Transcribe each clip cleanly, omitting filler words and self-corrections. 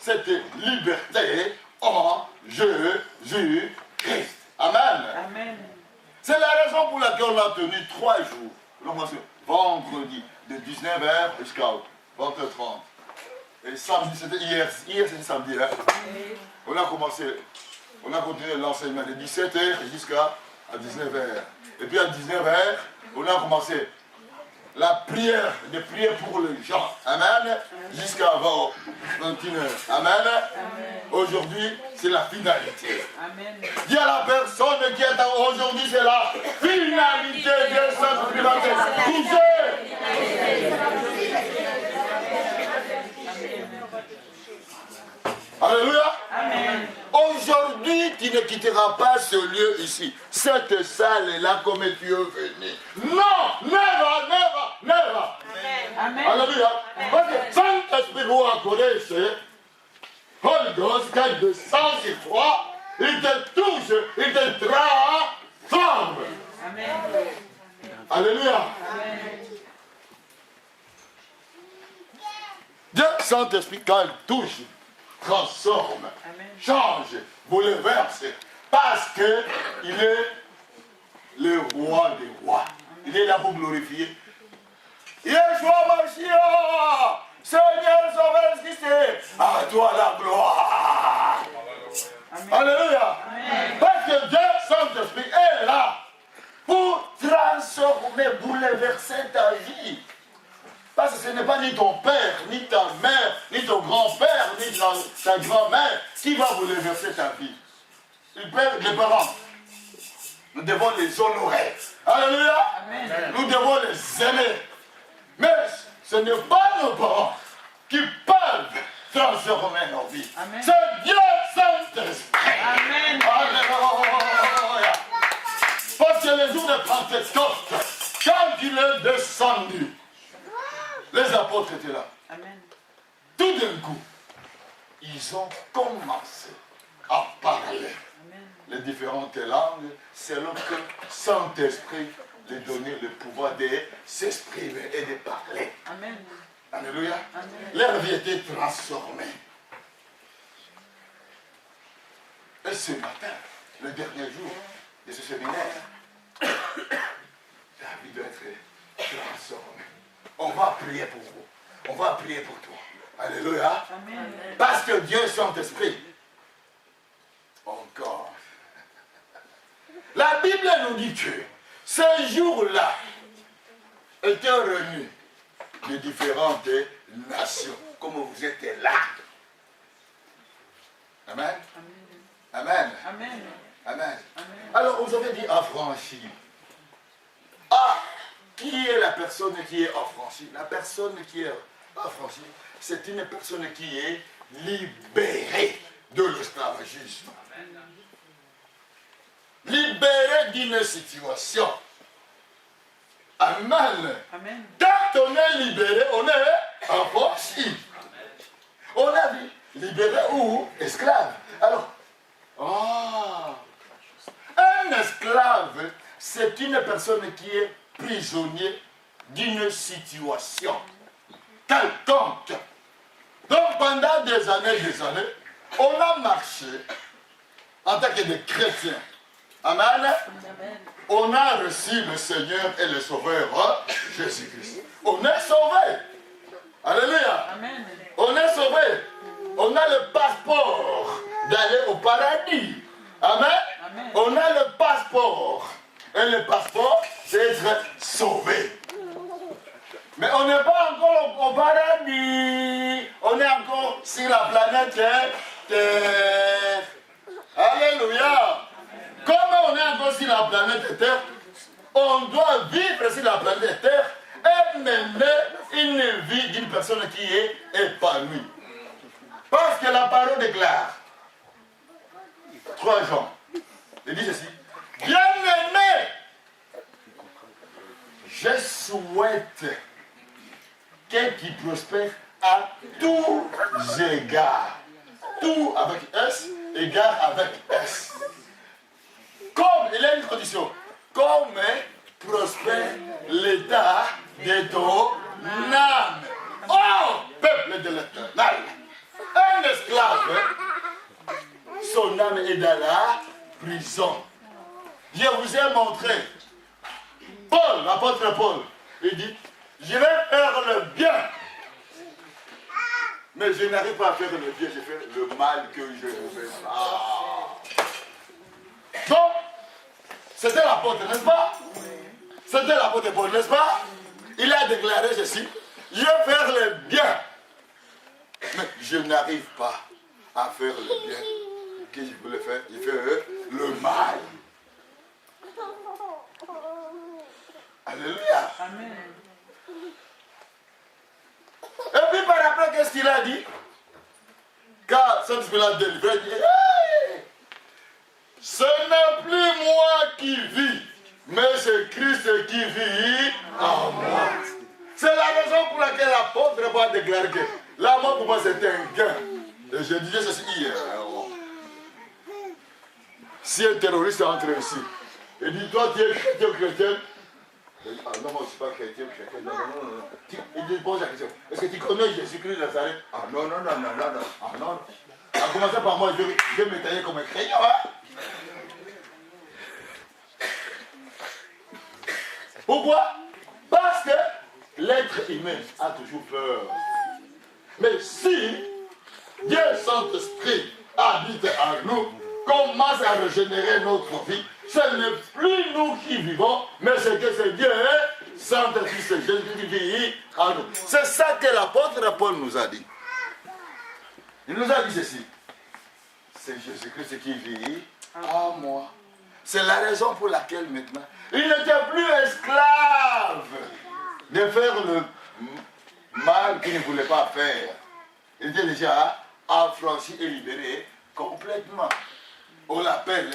cette liberté en Jésus-Christ. Amen. Amen. C'est la raison pour laquelle on a tenu 3 jours. Vendredi, de 19h jusqu'à 20h30. Et samedi, c'était hier c'était samedi. Hein? On a continué l'enseignement de 17h jusqu'à 19h. Et puis à 19h, on a commencé la prière, de prier pour les gens. Amen. Jusqu'à 21h. Amen. Aujourd'hui, c'est la finalité. Amen. Dis à la personne qui est aujourd'hui, c'est la finalité de cette primature. Alléluia. Amen. Aujourd'hui, tu ne quitteras pas ce lieu ici. Cette salle-là comme tu es venu. Non, never, never, never. Amen. Alléluia. Parce que Saint-Esprit vous connaît, Holy Ghost, quand il descend sur toi, il te touche, il te transforme. Amen. Alléluia. Amen. Dieu, Saint-Esprit, quand il touche, transforme, Amen. change, bouleverse, parce qu'il est le roi des rois. Il est là pour glorifier. Yeshua Mashiach, Seigneur Sauveur Christ, à toi la gloire. Amen. Alléluia. Amen. Parce que Dieu, Saint-Esprit, est là pour transformer, bouleverser ta vie. Parce que ce n'est pas ni ton père, ni ta mère, ni ton grand-père, ni ta grand-mère qui va bouleverser ta vie. Les parents, nous devons les honorer. Alléluia. Amen. Nous devons les aimer. Mais ce n'est pas nos parents qui peuvent transformer nos vies. Amen. C'est Dieu Saint-Esprit. Amen. Alléluia. Parce que le jour de Pentecôte, quand il est descendu, les apôtres étaient là. Amen. Tout d'un coup, ils ont commencé à parler les différentes langues selon que Saint-Esprit leur donnait le pouvoir de s'exprimer et de parler. Amen. Alléluia. Amen. Leur vie était transformée. Et ce matin, le dernier jour de ce séminaire, la vie doit être transformée. On va prier pour vous. On va prier pour toi. Alléluia. Amen. Parce que Dieu est Saint-Esprit. Encore. La Bible nous dit que ce jour-là étaient réunis de différentes nations, comme vous êtes là. Amen. Amen. Amen. Amen. Amen. Alors, vous avez dit affranchi. Ah, qui est la personne qui est affranchie? La personne qui est affranchie, c'est une personne qui est libérée de l'esclavagisme. Libérée d'une situation. Amen. Amen. Quand on est libéré, on est affranchi. On a dit libéré ou esclave. Alors, un esclave, c'est une personne qui est prisonnier d'une situation quelconque. Donc pendant des années, on a marché en tant que des chrétiens. Amen. Amen. On a reçu le Seigneur et le Sauveur Jésus-Christ. On est sauvé. Alléluia. Amen. On est sauvé. On a le passeport d'aller au paradis. Amen. Amen. On a le passeport. Et le passeport, c'est être sauvé. Mais on n'est pas encore au paradis. On est encore sur la planète Terre. Alléluia. Comme on est encore sur la planète Terre, on doit vivre sur la planète Terre et mener une vie d'une personne qui est épanouie. Parce que la parole déclare, 3 Jean, il dit ceci, bien-aimé, je souhaite qu'il prospère à tous égards. Tout avec S, égard avec S. Comme, il y a une condition, comme prospère l'état de ton âme. Oh, peuple de l'éternel, un esclave mon âme est dans la prison. Je vous ai montré. Paul, l'apôtre Paul, il dit, je vais faire le bien. Mais je n'arrive pas à faire le bien, je fais le mal que je ne fais pas. Donc, c'était l'apôtre, n'est-ce pas? C'était l'apôtre Paul, n'est-ce pas? Il a déclaré ceci, je vais faire le bien. Mais je n'arrive pas à faire le bien que je voulais faire. Je fais le mal. Alléluia. Amen. Et puis par après, qu'est-ce qu'il a dit? Car Saint-Esprit l'a délivré, il dit, hey, ce n'est plus moi qui vis, mais c'est Christ qui vit en moi. C'est la raison pour laquelle l'apôtre Paul a déclaré que la mort pour moi c'est un gain. Et je disais ceci hier. Si un terroriste entre ici et dit, toi tu es chrétien ou chrétienne? Ah non, moi je ne suis pas chrétien, non. Il dit, pose la question, est-ce que tu connais Jésus-Christ de Nazareth? Ah non. Ah non. À commencer par moi, je vais me tailler comme un crayon. Hein? Pourquoi? Parce que l'être humain a toujours peur. Mais si Dieu Saint-Esprit habite en nous, commence à régénérer notre vie, ce n'est plus nous qui vivons, mais c'est que c'est Dieu, Saint-Esprit, c'est Jésus qui vit en nous. C'est ça que l'apôtre Paul nous a dit. Il nous a dit ceci. C'est Jésus-Christ qui vit en moi. C'est la raison pour laquelle maintenant, il n'était plus esclave de faire le mal qu'il ne voulait pas faire. Il était déjà affranchi et libéré complètement. On l'appelle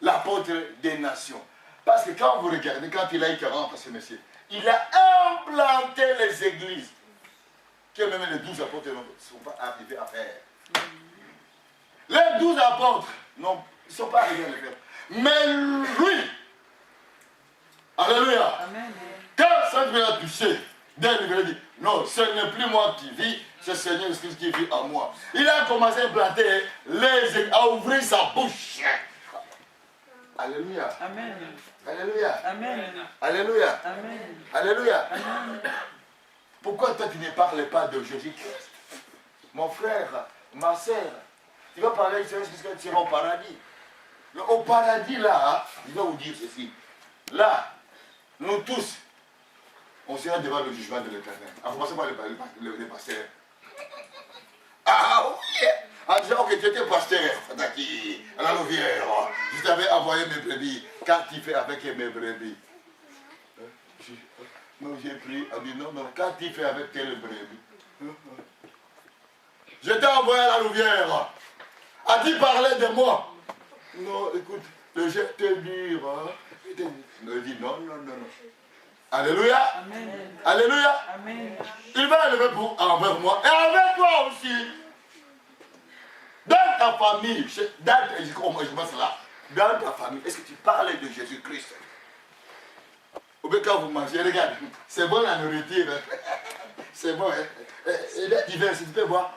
l'apôtre des nations. Parce que quand vous regardez, quand il a eu 40 ans, ce monsieur, il a implanté les églises que même les 12 apôtres ne sont pas arrivés à faire. Les 12 apôtres, non, ils ne sont pas arrivés à le faire. Mais lui, alléluia, Amen. quand Saint-Esprit a touché, il a dit, non, ce n'est plus moi qui vis, c'est Seigneur Jésus qui vit en moi. Il a commencé à implanter les églises, à ouvrir sa bouche. Alléluia. Amen. Alléluia. Amen. Alléluia. Amen. Alléluia. Amen. Pourquoi toi tu ne parles pas de Jésus-Christ? Mon frère, ma soeur, tu vas parler de Jésus-Christ quand tu seras au paradis. Au paradis là, il va vous dire ceci. Là, nous tous, on sera devant le jugement de l'Éternel. En commençant par les pasteurs. Ah oui! En disant que tu étais pasteur, Fataki, à la Louvière, je t'avais envoyé mes brebis. Qu'as tu fait avec mes brebis? Non, j'ai pris, elle dit non, qu'as tu fait avec tes brebis? Je t'ai envoyé à la Louvière. As-tu parlé de moi? Non, écoute, je te dire. Il dit non. Alléluia. Amen. Alléluia. Amen. Il va lever envers moi et avec toi aussi. Dans ta famille, dans ta famille, est-ce que tu parles de Jésus-Christ? Ou bien quand vous mangez, regarde, c'est bon la nourriture. C'est bon, hein? Et là, tu peux boire.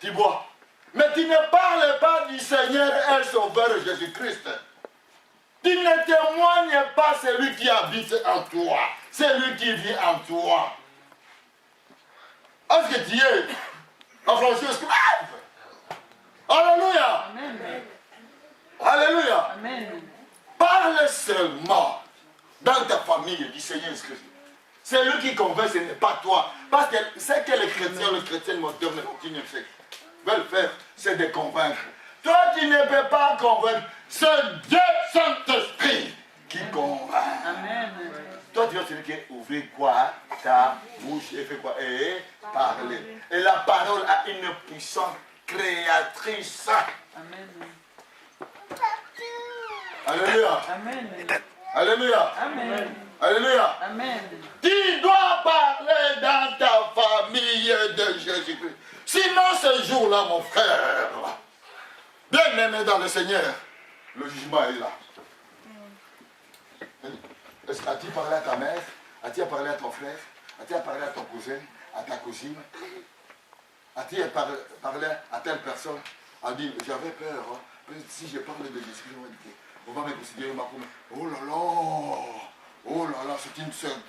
Tu bois. Mais tu ne parles pas du Seigneur et Sauveur Jésus-Christ. Tu ne témoignes pas celui qui habite en toi, celui qui vit en toi. Est-ce que tu es affranchi esclave? Alléluia. Amen. Alléluia. Amen. Parle seulement dans ta famille du Seigneur Jésus-Christ. C'est lui qui convainc, ce n'est pas toi. Parce que c'est que les chrétiens modernes du 21e siècle veulent faire, c'est de convaincre. Toi, tu ne peux pas convaincre. C'est Dieu Saint-Esprit qui convainc. Amen. Toi, tu vas celui qui ouvrir quoi? Ta bouche et fait quoi? Et parler. Et la parole a une puissance créatrice. Amen. Alléluia. Amen. Alléluia. Amen. Alléluia. Amen. Tu dois parler dans ta famille de Jésus-Christ. Sinon, ce jour-là, mon frère, bien aimé dans le Seigneur, le jugement est là. As-tu parlé à ta mère? As-tu parlé à ton frère? As-tu parlé à ton cousin? À ta cousine? As-tu parlé à telle personne? a dit, j'avais peur. Hein. Si je parle de l'esprit, on va me considérer ma première. Oh là là, c'est une sainte.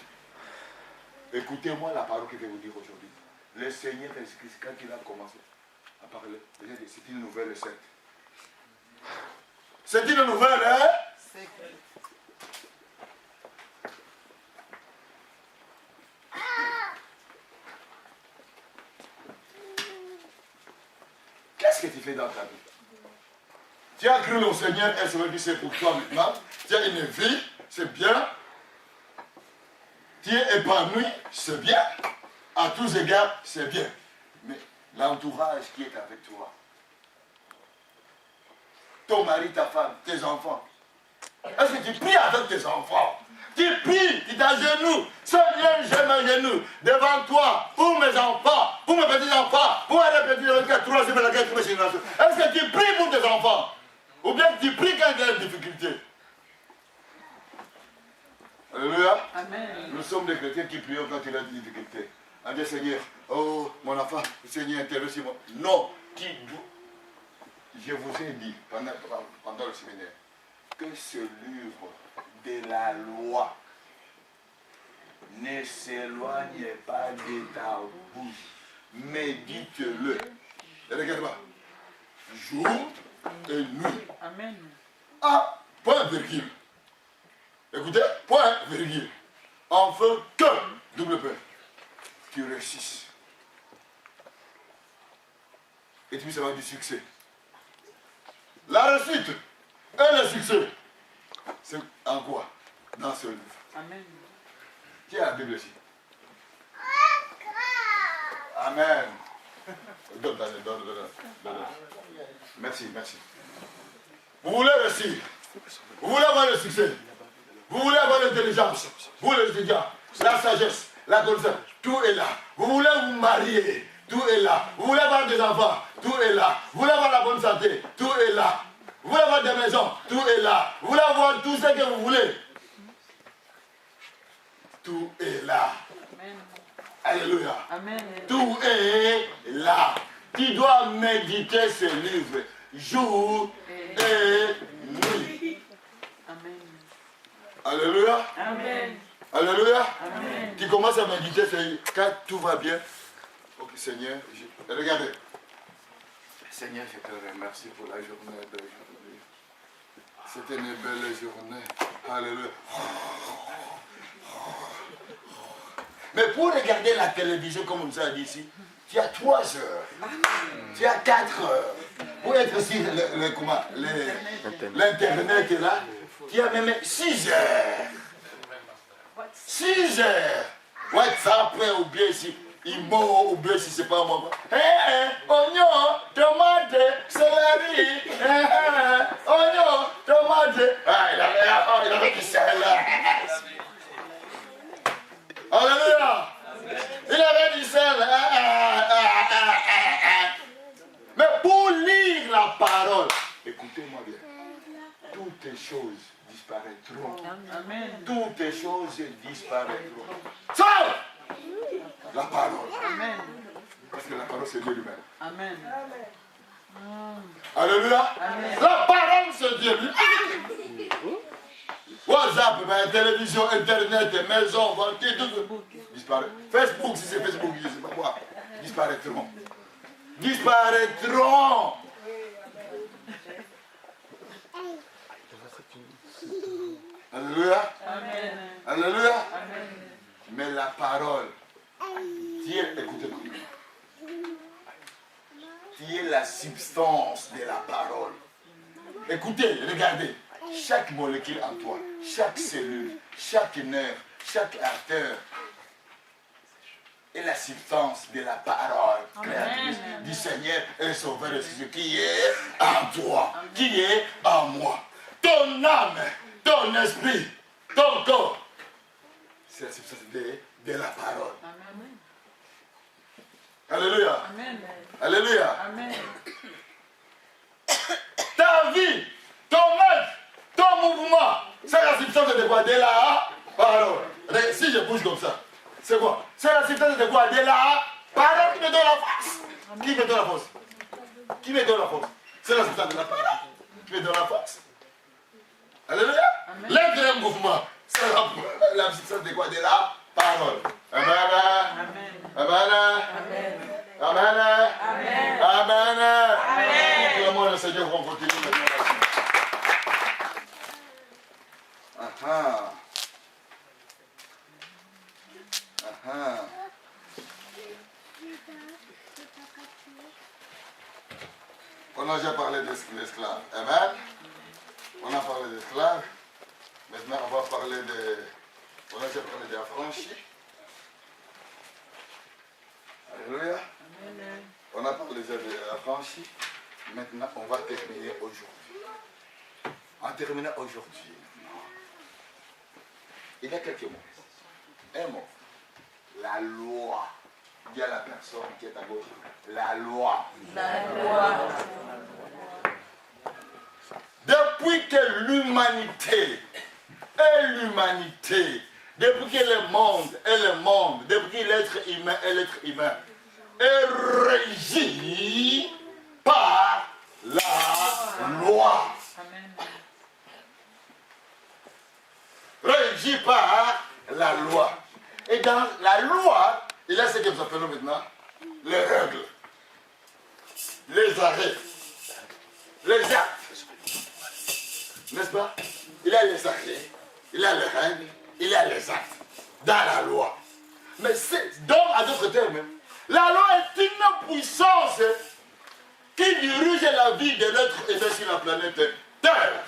Écoutez-moi la parole que je vais vous dire aujourd'hui. Le Seigneur Jésus-Christ, quand il a commencé à parler, c'est une nouvelle secte. C'est une nouvelle, hein? Qu'est-ce que tu fais dans ta vie? Tu as cru au Seigneur et celui qui c'est pour toi maintenant. Tu as une vie, c'est bien. Tu es épanoui, c'est bien. À tous égards, c'est bien. Mais l'entourage qui est avec toi, ton mari, ta femme, tes enfants, est-ce que tu pries avec tes enfants? Tu pries, tu t'agenouilles. Seigneur, je m'agenouille devant toi, pour mes enfants, pour mes petits-enfants, pour les petits-enfants, troisième et la quatrième génération. Est-ce que tu pries pour tes enfants? Ou bien tu pries quand il y a une difficulté? Alléluia. Amen. Nous sommes des chrétiens qui prions quand il y a des difficultés. On dit, Seigneur, oh mon enfant, Seigneur, interrogez-moi. Non, je vous ai dit pendant le séminaire que ce livre de la loi ne s'éloigne pas de ta bouche. Médite-le. Et regarde-moi. Jour et nuit. Amen. Ah, point virgule. Écoutez, point virgule. Enfin que, double point, tu réussisses. Et puis ça va du succès. La réussite et le succès, c'est en quoi? Dans ce livre. Amen. Qui a la Bible ici? Amen. Donne. Merci. Vous voulez réussir? Vous voulez avoir le succès? Vous voulez avoir l'intelligence? Vous les étudiants, la sagesse, la connaissance, tout est là. Vous voulez vous marier? Tout est là. Vous voulez avoir des enfants? Tout est là. Vous voulez avoir la bonne santé? Tout est là. Vous voulez avoir des maisons? Tout est là. Vous voulez avoir tout ce que vous voulez? Tout est là. Amen. Alléluia. Amen. Tout est là. Tu dois méditer ce livre jour et nuit. Amen. Alléluia. Amen. Alléluia. Amen. Tu commences à méditer quand tout va bien. Ok, Seigneur, regardez. Seigneur, je te remercie pour la journée d'aujourd'hui. C'était une belle journée. Alléluia. Mais pour regarder la télévision, comme on nous a dit ici, tu as 3 heures. Tu as 4 heures. Pour être sur l'Internet là, tu as même 6 heures. 6 heures. WhatsApp ou bien ici. Imo ou bien si c'est pas moi. Oignon, tomate, céleri. Oignon, tomate. Ah, il avait du sel là. Alléluia. Il avait du sel. Mais pour lire la parole, écoutez-moi bien. Toutes les choses disparaîtront. Amen. Toutes les choses disparaîtront. Sauf la parole. Amen. Parce que la parole c'est Dieu lui-même. Amen. Alléluia. Amen. La parole c'est Dieu lui-même. WhatsApp, télévision, internet, maison, voiture, tout disparaît. Facebook, si c'est Facebook, je ne sais pas quoi, disparaîtront. Disparaîtront. Alléluia. Amen. Alléluia. Amen. Mais la parole, Dieu, écoutez-moi. Qui est la substance de la parole. Écoutez, regardez. Chaque molécule en toi, chaque cellule, chaque nerf, chaque artère est la substance de la parole créatrice du Seigneur et Sauveur de Jésus qui est en toi, qui est en moi. Ton âme, ton esprit, ton corps, c'est la substance de la parole. Amen. Alléluia. Amen. Alléluia. Amen. Ta vie, ton maître, ton mouvement, c'est la substance de quoi? De la parole. Si je bouge comme ça, c'est quoi? C'est la substance de quoi? De la parole qui me donne la force. Qui me donne la force? Qui me donne la force? C'est le résultat de la parole. Tu es dans la force. Alléluia. L'intérieur mouvement, c'est la puissance de quoi? De la parole. Amen. Amen. Amen. Amen. Amen. Tout le monde, le Seigneur va continuer maintenant. On a déjà parlé de l'esclave. Amen. On a parlé d'esclave. Maintenant, on va parler de... On a déjà parlé d'affranchis. Alléluia. On a parlé déjà d'affranchis. Maintenant, on va terminer aujourd'hui. En terminant aujourd'hui, il y a quelques mots. Un mot. La loi. Dis à la personne qui est à gauche. La loi. La loi. Depuis que l'humanité, depuis que le monde, depuis que l'être humain est régi par la loi. Régi par la loi. Et dans la loi, il y a ce que nous appelons maintenant les règles, les arrêts, les actes. N'est-ce pas? Il y a les arrêts, il y a les règles, il y a les actes dans la loi. Mais c'est, donc, à d'autres termes, la loi est une puissance qui dirige la vie de l'être humain sur la planète Terre.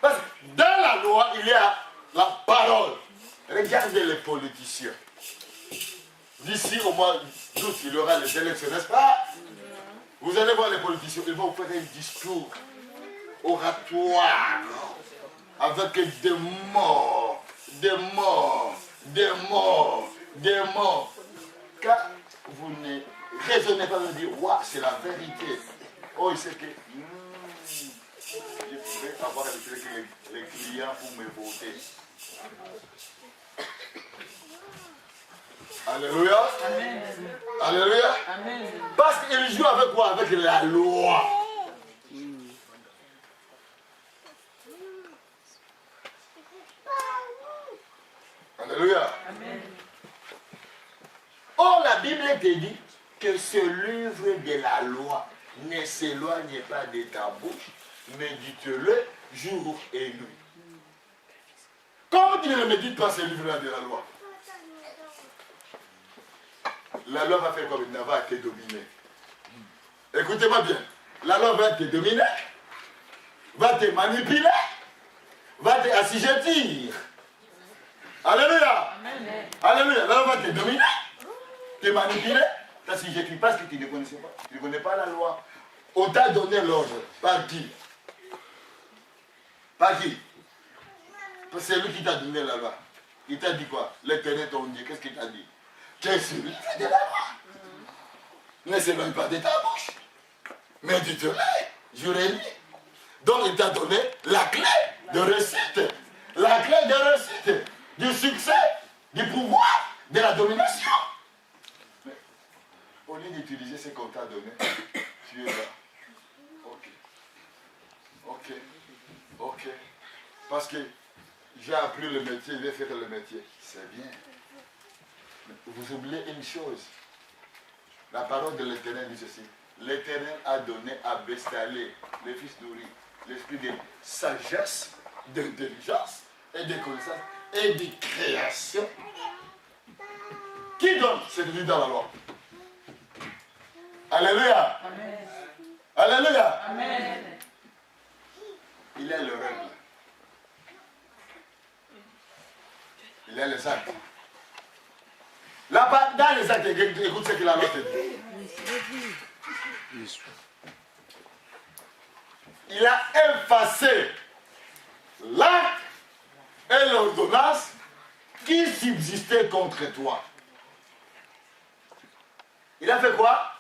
Parce que dans la loi, il y a la parole. Regardez les politiciens. D'ici au mois d'août, il y aura les élections, n'est-ce pas? Vous allez voir les politiciens, ils vont faire un discours oratoire avec des mots. Car vous ne raisonnez pas de dire, waouh, c'est la vérité. Oh, il sait que je pourrais avoir les clients pour me voter. Alléluia. Amen. Alléluia. Amen. Parce qu'il joue avec quoi? Avec la loi. Alléluia. Amen. Or, la Bible te dit que ce livre de la loi ne s'éloigne pas de ta bouche, médite-le jour et nuit. Comment tu ne médites pas ce livre-là de la loi? La loi va faire comme il va te dominer. Écoutez-moi bien. La loi va te dominer, va te manipuler, va te assujettir. Alléluia. Amen. Alléluia. La loi va te dominer, te manipuler, t'assujettir parce que tu ne connaissais pas. Tu ne connais pas la loi. On t'a donné l'ordre. Par qui? Par qui? C'est lui qui t'a donné la loi. Il t'a dit quoi? L'Éternel ton Dieu. Qu'est-ce qu'il t'a dit? Que celui de la loi ne s'éloigne pas de ta bouche. Mais tu te lèves, jour et nuit. Donc il t'a donné la clé de réussite. La clé de réussite, du succès, du pouvoir, de la domination. Mais au lieu d'utiliser ce qu'on t'a donné, tu es là. Ok. Parce que j'ai appris le métier, je vais faire le métier. C'est bien. Mais vous oubliez une chose. La parole de l'Éternel dit ceci. L'Éternel a donné à Bestalé, le fils d'Uri, l'esprit de sagesse, d'intelligence et de connaissance et de création. Qui donne? C'est dit dans la loi. Alléluia. Amen. Alléluia. Amen. Il y a le règle. Il y a les actes. Là-bas, dans les actes, écoute ce que la loi te dit. Il a effacé l'acte et l'ordonnance qui subsistaient contre toi. Il a fait quoi?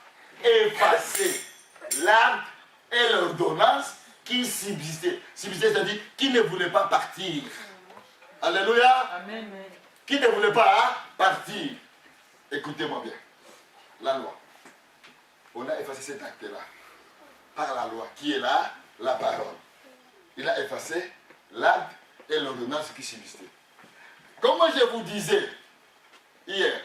Effacer l'acte et l'ordonnance qui subsistaient. Subsistaient, c'est-à-dire qui ne voulait pas partir. Alléluia. Amen. Qui ne voulait pas partir. Écoutez-moi bien. La loi. On a effacé cet acte-là. par la loi, qui est là, la parole. Il a effacé l'acte et l'ordonnance qui subsistaient. Comme je vous disais hier,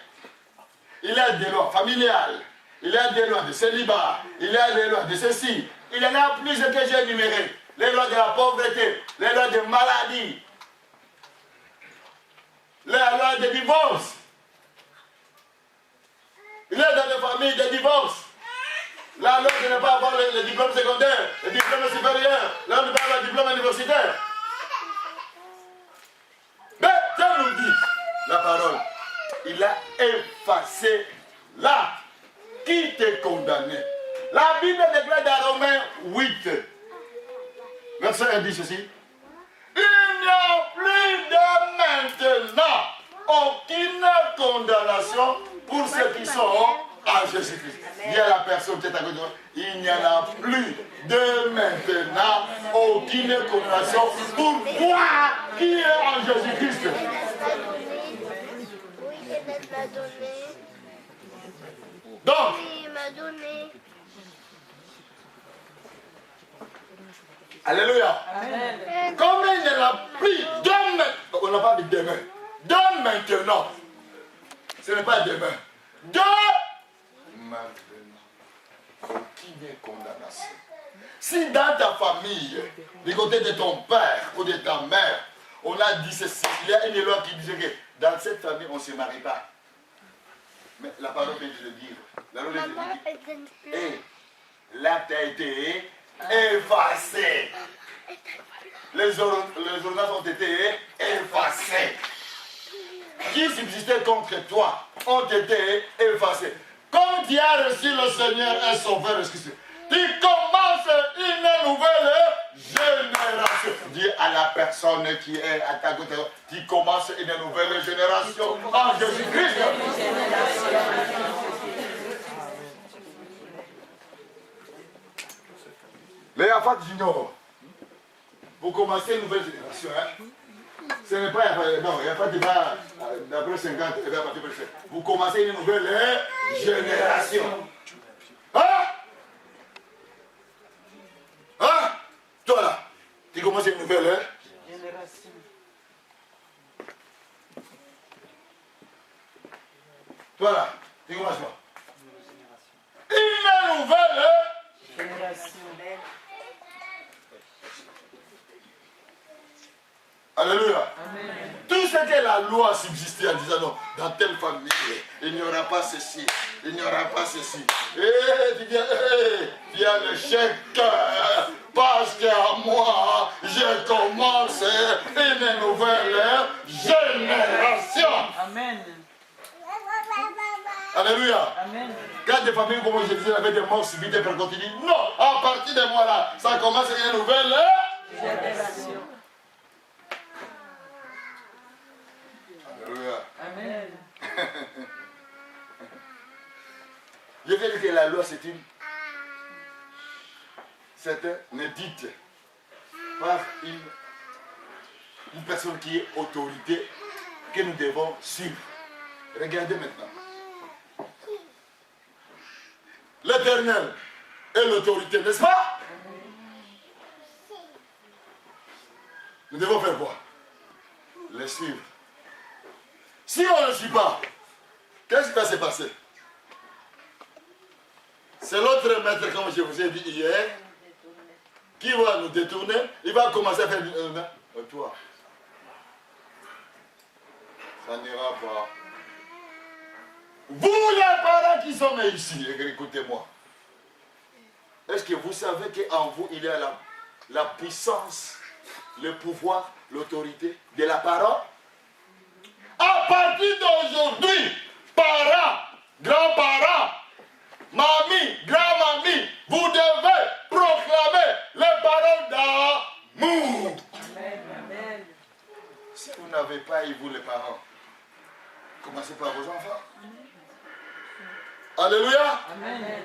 il y a des lois familiales, il y a des lois de célibat, il y a des lois de ceci, il y en a plusieurs que j'ai énumérées. Les lois de la pauvreté, les lois de maladie, les lois de divorce. Il y a dans les familles des divorces. La loi de ne pas avoir le diplôme secondaire, le diplôme supérieur, la loi de ne pas avoir le diplôme universitaire. Mais Dieu nous dit, la parole, il a effacé l'acte qui te condamnait. La Bible déclare dans Romains 8, verset 1 dit ceci. Il n'y a plus de maintenant aucune condamnation pour ceux qui sont en Jésus-Christ. Dis à la personne qui est à côté de toi, il n'y en a plus de maintenant aucune condamnation pour toi qui est en Jésus-Christ. Donc, alléluia. Amen. Comme il n'y en a plus de maintenant, on n'a pas dit demain, de maintenant, ce n'est pas demain, de maintenant, aucune condamnation. Si dans ta famille, du côté de ton père ou de ta mère, on a dit ceci, il y a une loi qui disait que dans cette famille, on ne se marie pas. Mais la parole vient de le dire. La loi vient de le dire. Et l'acte a été effacé. Les ordonnances ont été effacées. Qui subsistait contre toi ont été effacés. Comme tu as reçu le Seigneur et Sauveur Jésus-Christ, tu commences une nouvelle génération. Dis à la personne qui est à ta côté, tu commences une nouvelle génération en Jésus-Christ. Les Afat Junior, vous commencez une nouvelle génération. Ce n'est pas, non, il n'y a pas de débat d'après 50, et bien partir après. Vous commencez une nouvelle génération. Hein? Hein? Toi là, tu commences une nouvelle Génération. Toi là, tu commences quoi? Une nouvelle Génération. Alléluia. Amen. Tout ce que la loi subsistait en disant non, dans telle famille, il n'y aura pas ceci, il n'y aura pas ceci. Et tu dis, il y a le chèque, parce qu'à moi, je commence une nouvelle génération. Amen. Alléluia. Amen. Quand des familles, comme je disais, avaient des morts subites, des personnes qui disent non, à partir de moi là, ça commence une nouvelle Génération. Alléluia. Amen. Je veux dire que la loi, c'est une édite par une personne qui est autorité que nous devons suivre. Regardez maintenant. L'Éternel est l'autorité, n'est-ce pas? Nous devons faire quoi? Les suivre. Si on ne le suit pas, qu'est-ce qui va se passer? C'est l'autre maître, comme je vous ai dit hier, qui va nous détourner. Il va commencer à faire toi. Ça n'ira pas. Vous les parents qui sont ici, écoutez-moi. Est-ce que vous savez qu'en vous, il y a la puissance, le pouvoir, l'autorité de la parole? À partir d'aujourd'hui, parents, grands-parents, mamie, grand-mamie, vous devez proclamer les paroles d'amour. Amen. Si vous n'avez pas eu, vous les parents, commencez par vos enfants. Alléluia. Amen.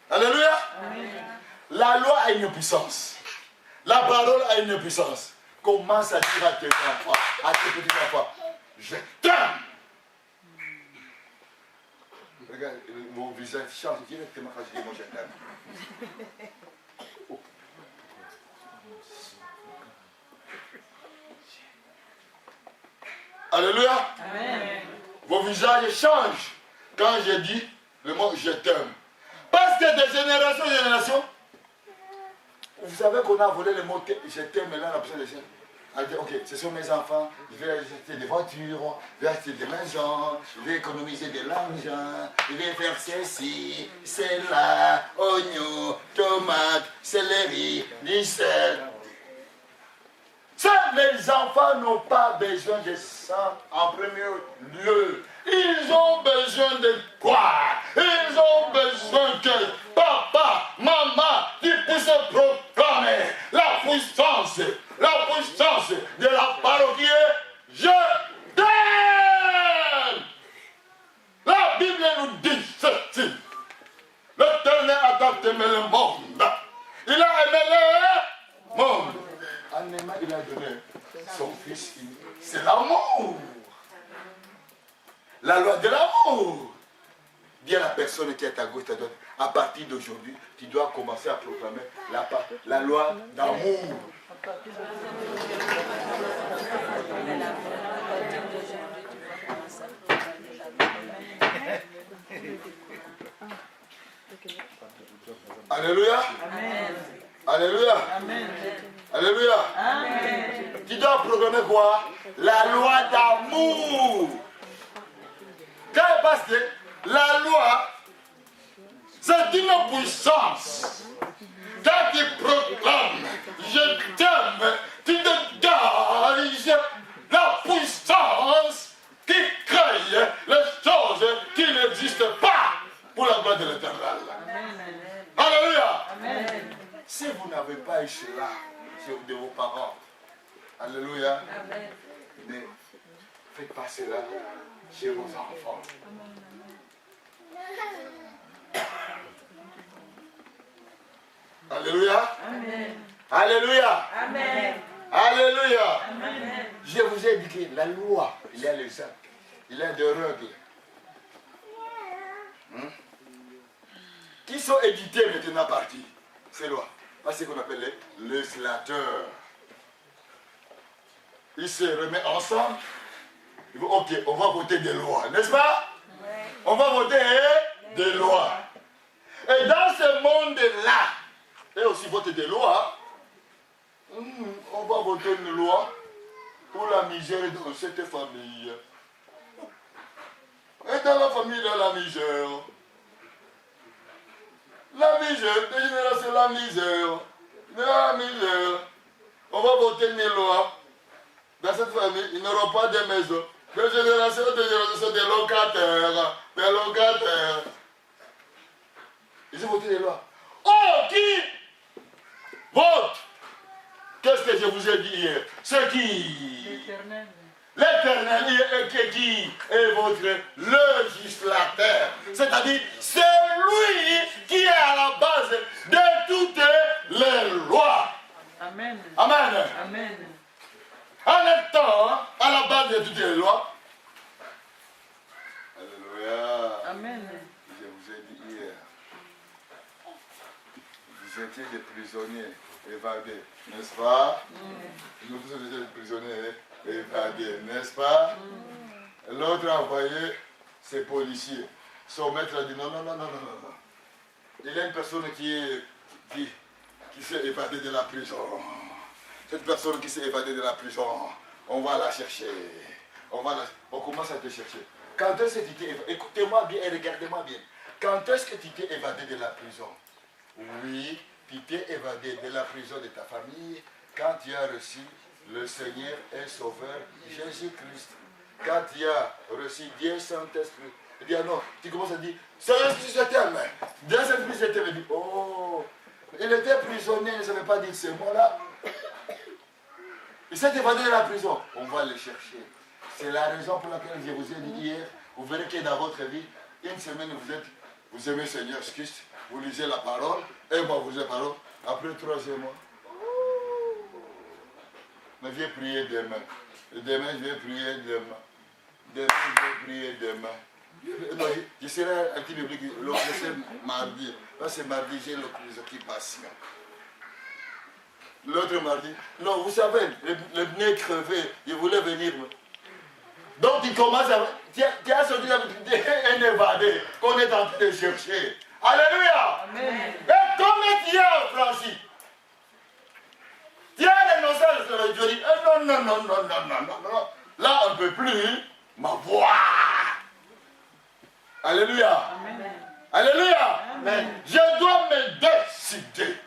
Alléluia. Amen. La loi a une puissance. La parole a une puissance. Commence à dire à tes enfants, à tes petits enfants, je t'aime. Regarde, mon visage change directement quand je dis moi je t'aime. Alléluia. Amen. Vos visages changent quand j'ai dit le mot je t'aime. Parce que de génération en génération, vous savez qu'on a volé le mot je t'aime, et là on a besoin de ça. Elle dit, ok, ce sont mes enfants, je vais acheter des voitures, je vais acheter des maisons, je vais économiser de l'argent, je vais faire ceci, cela, oignons, tomates, céleri, du sel. Ça, les enfants n'ont pas besoin de ça en premier lieu. Ils ont besoin de quoi? Ils ont besoin que papa, maman, tu puisses proclamer la puissance de la parole qui est je t'aime. La Bible nous dit ceci. L'Éternel a tant aimé le monde. Il a aimé le monde. En aimant, il a donné son fils unique. C'est l'amour. La loi de l'amour. Dis à la personne qui est à gauche, à droite, à partir d'aujourd'hui, tu dois commencer à proclamer la loi d'amour. Alléluia. Amen. Alléluia. Amen. Alléluia. Amen. Tu dois proclamer quoi? La loi d'amour. Parce que la loi, c'est une puissance. Quand tu proclames, je t'aime, tu te donnes la puissance qui crée les choses qui n'existent pas pour la gloire de l'Éternel. Alléluia. Amen. Si vous n'avez pas eu cela de vos parents, alléluia, ne faites pas cela chez vos enfants. Alléluia. Amen. Alléluia. Amen. Alléluia. Amen. Je vous ai dit que la loi, il y a les actes, il y a des règles. Qui sont éditées maintenant partie ces lois. C'est ce qu'on appelle les législateurs. Ils se remettent ensemble. Ils vont, ok, on va voter des lois, n'est-ce pas? On va voter des lois. Et dans ce monde-là, et aussi voter des lois, on va voter une loi pour la misère dans cette famille. Et dans la famille, dans la misère. La misère, de génération, la misère. La misère. On va voter une loi. Dans cette famille, ils n'auront pas de maison. De génération, sont des locataires. Des locataires. Ils ont voté des lois. Oh, qui vote? Qu'est-ce que je vous ai dit hier? C'est qui? L'éternel. L'Éternel qui est votre législateur. C'est-à-dire, c'est lui qui est à la base de toutes les lois. Amen. Amen. Amen. En étant à la base de toutes les lois. Alléluia. Amen. Je vous ai dit hier. Vous étiez des prisonniers évadés, n'est-ce pas? Nous tous étions des prisonniers évadés, n'est-ce pas? L'autre a envoyé ses policiers. Son maître a dit non, non, non, non, non, non. Il y a une personne qui s'est évadée de la prison. Cette personne qui s'est évadée de la prison, on va la chercher. On commence à te chercher. Quand est-ce que tu t'es évadé? Écoutez-moi bien et regardez-moi bien. Quand est-ce que tu t'es évadé de la prison? Oui, tu t'es évadé de la prison de ta famille quand tu as reçu le Seigneur et Sauveur Jésus-Christ. Quand tu as reçu Dieu Saint-Esprit. Il dit ah non, tu commences à dire, Seigneur, je t'aime. Dieu Saint-Esprit, je t'aime. Il dit, oh, il était prisonnier, il ne savait pas dire ce mot-là. Il s'est évadé de la prison. On va le chercher. C'est la raison pour laquelle je vous ai dit hier, vous verrez que dans votre vie, une semaine vous aimez le Seigneur Christ, vous lisez la parole, et moi vous lisez la parole, après 3e mois. Mais je vais prier demain. Demain, je vais prier demain. Demain, je vais prier demain. Non, je serai un petit biblique le prochain mardi. Là, c'est mardi, j'ai les occupations. L'autre mardi, non, vous savez, le nez crevé, je voulais venir. Donc tu commences à... Tu as sorti un évadé qu'on est en train de chercher. Alléluia. Amen. Et comme tu as franchi, tu as renoncé à l'esclavage. Tu as dit, non, non, non, non, non, non, non, non. Là, on ne peut plus m'avoir. Alléluia. Amen. Alléluia. Amen. Je dois me décider.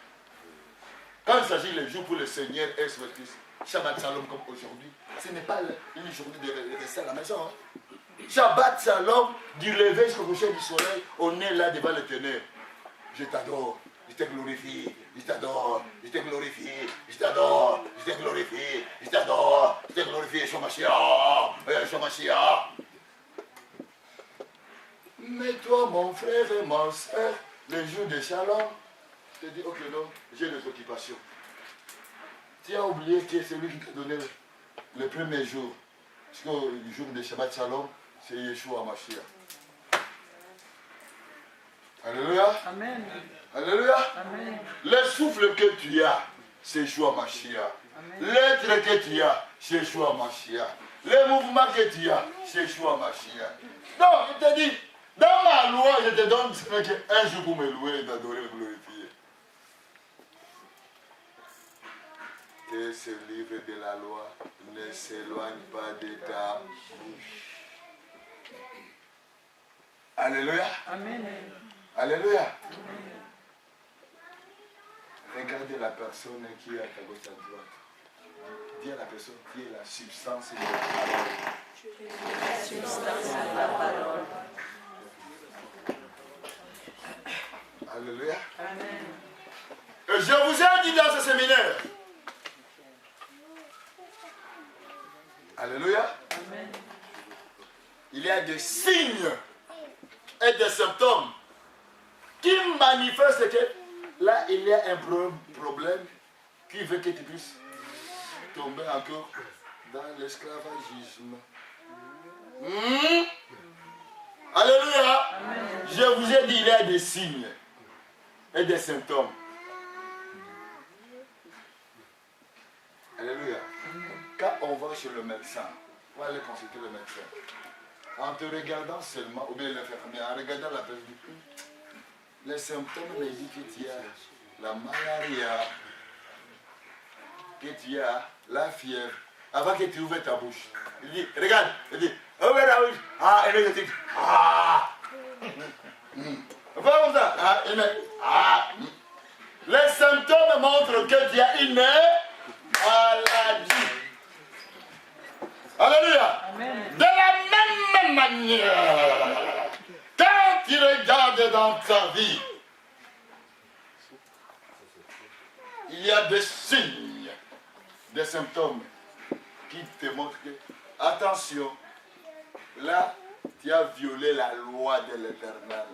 Quand il s'agit des jours pour le Seigneur et son Christ, Shabbat Shalom comme aujourd'hui, ce n'est pas une journée de rester à la maison. Hein. Shabbat Shalom, du lever jusqu'au coucher du soleil, on est là devant l'Éternel. Je t'adore, je te glorifie, je t'adore, je te glorifie, je t'adore, je te glorifie, je t'adore, je te glorifie, Yeshua Mashiach, Yeshua Mashiach. Mais toi, mon frère et mon soeur, le jour de Shalom, je te dis, ok, non, j'ai des occupations. Tu as oublié que c'est lui qui t'a donné le premier jour. Parce que le jour de Shabbat Shalom, c'est Yeshua Mashiach. Alléluia. Amen. Alléluia. Amen. Le souffle que tu as, c'est Yeshua Mashiach. L'être que tu as, c'est Yeshua Mashiach. Le mouvement que tu as, c'est Yeshua Mashiach. Donc, il te dit, dans ma loi, je te donne un jour pour me louer et t'adorer, me glorifier. Que ce livre de la loi ne s'éloigne pas de ta bouche. Alléluia. Amen. Alléluia. Regardez la personne qui est à ta gauche, à ta droite. Dis à la personne qui est la substance de la parole. La substance de la parole. Alléluia. Amen. Et je vous ai dit dans ce séminaire. Alléluia. Amen. Il y a des signes et des symptômes qui manifestent que là, il y a un problème qui veut que tu puisses tomber encore dans l'esclavagisme. Alléluia. Amen. Je vous ai dit, il y a des signes et des symptômes. Alléluia. Quand on va chez le médecin, on va aller consulter le médecin. En te regardant seulement, ou bien l'infirmière, en regardant la personne, les symptômes me disent que tu as la malaria, que tu as la fièvre, avant que tu ouvres ta bouche. Il dit, regarde, il dit, ouvre ta bouche, ah, énergétique, ah, pas comme ça, ah, ah. Les symptômes montrent que tu as une maladie. Alléluia. Amen. De la même manière, quand tu regardes dans ta vie, il y a des signes, des symptômes qui te montrent que, attention, là, tu as violé la loi de l'Éternel.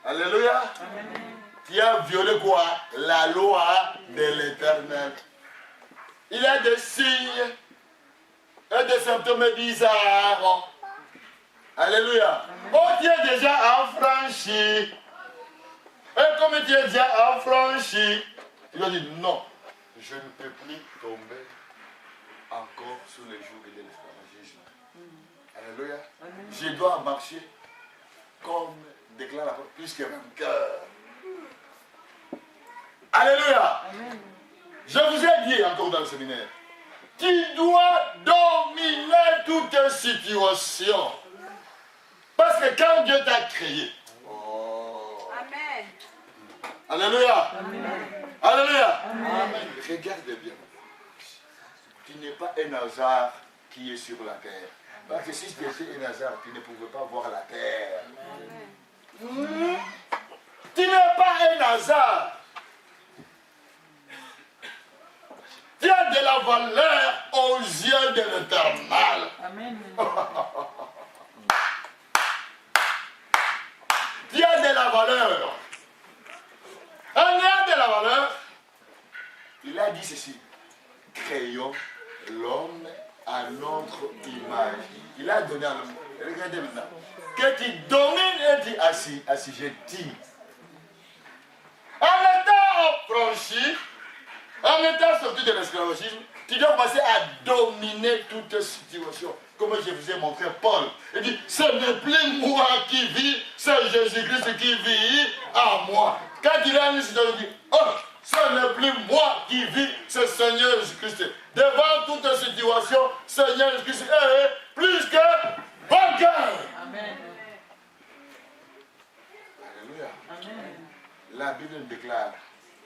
Alléluia. Amen. Tu as violé quoi? La loi de l'Éternel. Il y a des signes et des symptômes bizarres. Alléluia. Oh, tu es déjà affranchi. Et comme tu es déjà affranchi, tu vas dire non, je ne peux plus tomber encore sous les jours de l'esclavagisme. Alléluia. Amen. Je dois marcher comme déclare la parole, plus que vainqueur. Alléluia. Amen. Je vous ai dit encore dans le séminaire, tu dois dominer toute situation. Parce que quand Dieu t'a créé, oh. Amen. Alléluia. Amen. Alléluia. Amen. Regarde bien. Tu n'es pas un hasard qui est sur la terre. Parce que si tu étais un hasard, tu ne pouvais pas voir la terre. Tu n'es pas un hasard. Tu as de la valeur aux yeux de l'Éternel. Amen. Tu as de la valeur. En ayant de la valeur, il a dit ceci. Créons l'homme à notre image. Il a donné à l'homme. Regardez maintenant. Que tu domines et tu assujettis. En étant affranchi, en étant sorti de l'esclavagisme, tu dois passer à dominer toute situation. comme je vous ai montré Paul. Il dit, ce n'est plus moi qui vis, c'est Jésus-Christ qui vit en moi. Quand il a une situation, il dit, oh, ce n'est plus moi qui vis, c'est Seigneur Jésus-Christ. Devant toute situation, Seigneur Jésus-Christ est plus que vainqueur. Amen. Alléluia. Amen. La Bible déclare,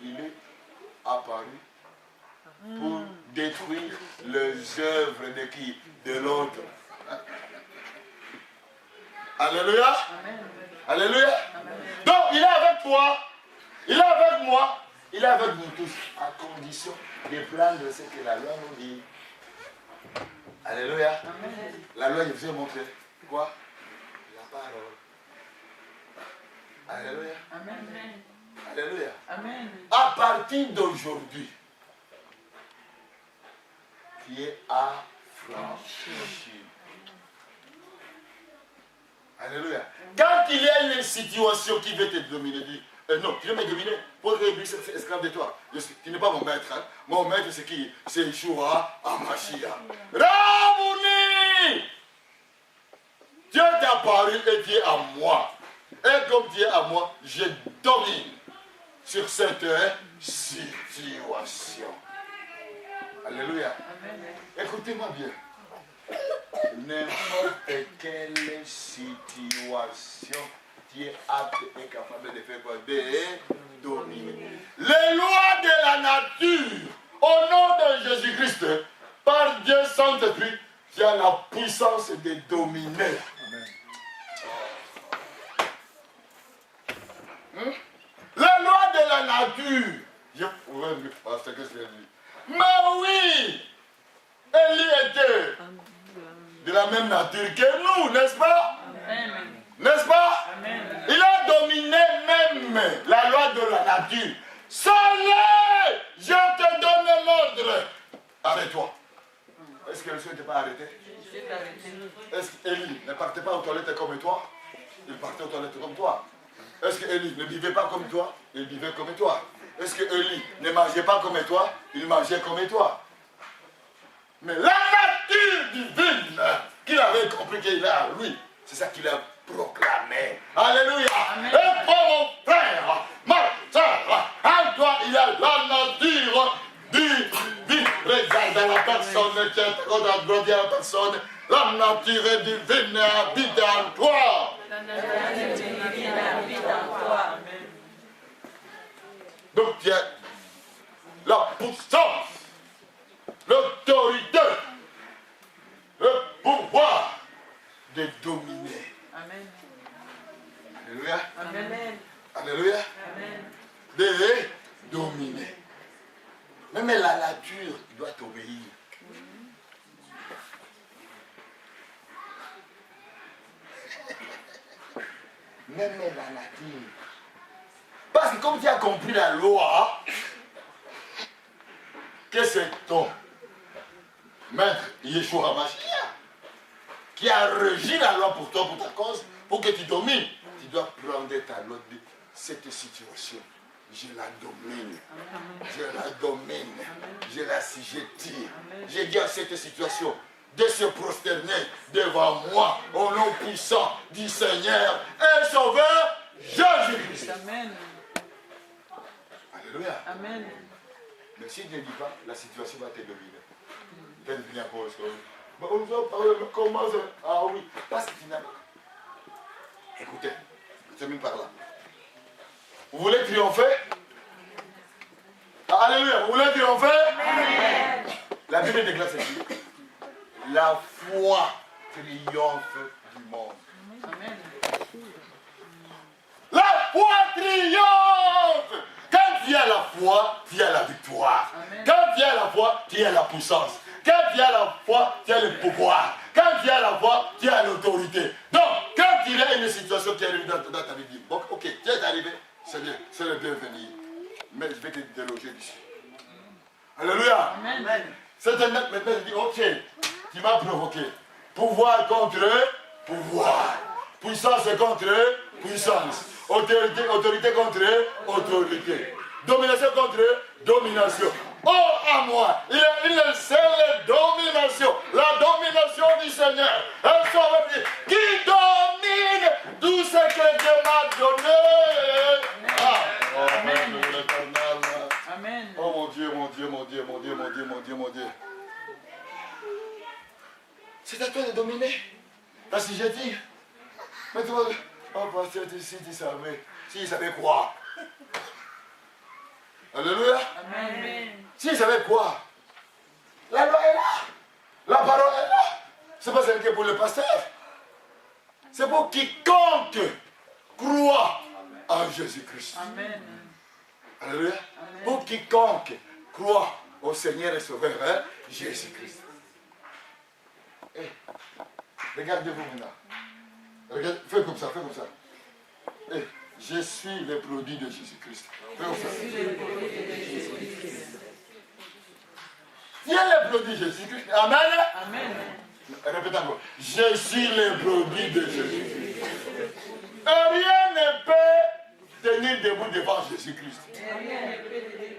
il est apparu pour détruire les œuvres de qui? De l'autre. Alléluia. Amen. Alléluia. Donc il est avec toi, il est avec moi, il est avec nous tous, à condition de prendre ce que la loi nous dit. Alléluia. Amen. La loi, je vous ai montré. Quoi? La parole. Alléluia. Amen. Alléluia. Amen. À partir d'aujourd'hui, tu es affranchi. Alléluia. Quand il y a une situation qui veut te dominer, dis, non, tu veux me dominer pour que je puisse être esclave de toi. Tu n'es pas mon maître. Hein. Mon maître, c'est qui? C'est Yeshua Hamashiach. Rabouni! Dieu t'a apparu et tu es à moi. Et comme tu es à moi, je domine sur cette situation. Alléluia. Amen. Écoutez-moi bien. N'importe quelle situation, tu es apte et capable de faire quoi? De dominer. Les lois de la nature, au nom de Jésus-Christ, par Dieu Saint-Esprit, tu as la puissance de dominer. Les lois de la nature. Je pourrais me passer que je dit. Mais oui, Élie était de la même nature que nous, n'est-ce pas? Amen. N'est-ce pas? Amen. Il a dominé même la loi de la nature. Soleil, je te donne l'ordre. Arrête-toi. Est-ce que le soleil n'était pas arrêté? Je t'ai arrêté. Est-ce qu'Élie ne partait pas aux toilettes comme toi? Il partait aux toilettes comme toi. Est-ce qu'Élie ne vivait pas comme toi? Il vivait comme toi. Est-ce qu'Élie ne mangeait pas comme toi? Il mangeait comme toi. Mais la nature divine qu'il avait compris qu'il a, lui, c'est ça qu'il a proclamé. Alléluia. Amen. Et pour mon frère, ma soeur, en toi, il y a la nature divine présente dans la personne qui est grandi à la personne. La nature divine habite en toi. La nature divine habite en toi. Amen. Donc tu as la puissance, l'autorité, le pouvoir de dominer. Amen. Alléluia. Amen. Alléluia. Amen. De dominer. Même la nature doit t'obéir. Même la nature. Parce que comme tu as compris la loi, que c'est ton maître Yeshua Hamashiach qui a régi la loi pour toi, pour ta cause, pour que tu domines. Tu dois prendre ta loi de cette situation. Je la domine. Je la domine. Je la assujettis. Je dis à cette situation de se prosterner devant moi au nom puissant du Seigneur et Sauveur Jésus-Christ. Amen. Alléluia. Amen. Mais si tu ne dis pas, la situation va te dominer. Tu vas devenir pauvre. On va parler, comment ça? Ah oui, parce que finalement. Écoutez, je termine par là. Vous voulez triompher? Ah, alléluia, vous voulez triompher? Amen. La Bible déclare ceci. La foi triomphe du monde. Amen. La foi triomphe! Quand tu as la foi, tu as la victoire. Amen. Quand tu as la foi, tu as la puissance. Quand tu as la foi, tu as le pouvoir. Quand tu as la foi, tu as l'autorité. Donc, quand il y a une situation qui arrive dans ta vie, dis, bon, ok, tu es arrivé, c'est bien, c'est le bienvenu. Mais je vais te déloger d'ici. Alléluia. Amen. C'est un acte maintenant, je dis, ok, tu m'as provoqué. Pouvoir contre pouvoir. Puissance contre puissance. Autorité contre autorité. Domination contre domination. Oh, à moi, il y a une seule domination. La domination bénédiction du Seigneur. Un sauveur qui domine tout ce que Dieu m'a donné. Amen. Amen. Oh mon Dieu, mon Dieu, mon Dieu, mon Dieu, mon Dieu, mon Dieu, mon Dieu. C'est à toi de dominer. Parce que j'ai dit, mais toi, oh pasteur, si tu savais quoi? Alléluia. Amen. Si savais quoi? La loi est là. La parole est là. C'est pas celle qui est pour le pasteur. C'est pour quiconque croit en Jésus-Christ. Amen. Alléluia. Pour quiconque croit au Seigneur et Sauveur, hein, Jésus-Christ. Hey, regardez-vous maintenant. Regardez, faites comme ça, faites comme ça. Hey, je suis le produit de Jésus-Christ. Faites comme ça. Tu es le produit de Jésus-Christ. Amen. Amen. Répétez encore. Je suis le produit de Jésus-Christ. Rien ne peut tenir debout devant Jésus-Christ. Rien ne peut